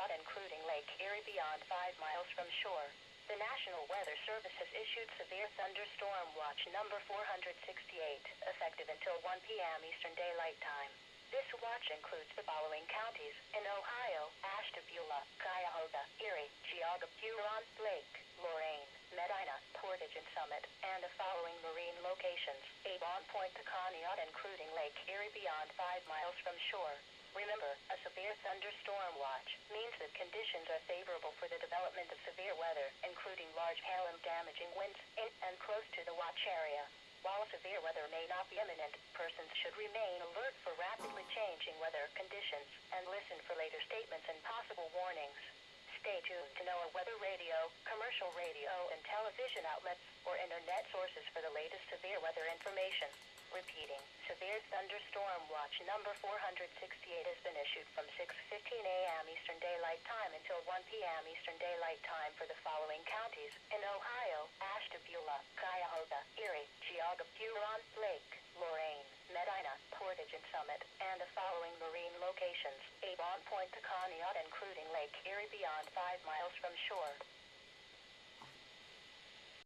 Conneaut, including Lake Erie beyond 5 miles from shore. The National Weather Service has issued Severe Thunderstorm Watch number 468, effective until 1 p.m. Eastern Daylight Time. This watch includes the following counties in Ohio: Ashtabula, Cuyahoga, Erie, Geauga, Huron, Lake, Lorain, Medina, Portage and Summit, and the following marine locations: Avon Point to Conneaut, including Lake Erie beyond 5 miles from shore. Remember, a severe thunderstorm watch means that conditions are favorable for the development of severe weather, including large hail and damaging winds in and close to the watch area. While severe weather may not be imminent, persons should remain alert for rapidly changing weather conditions and listen for later statements and possible warnings. Stay tuned to NOAA weather radio, commercial radio and television outlets, or internet sources for the latest severe weather information. Repeating, Severe Thunderstorm Watch number 468 has been issued from 6:15 a.m. Eastern Daylight Time until 1 p.m. Eastern Daylight Time for the following counties in Ohio: Ashtabula, Cuyahoga, Erie, Geauga, Huron, Lake, Lorain, Medina, Portage and Summit, and the following marine locations: Avon Point to Conneaut, including Lake Erie beyond 5 miles from shore.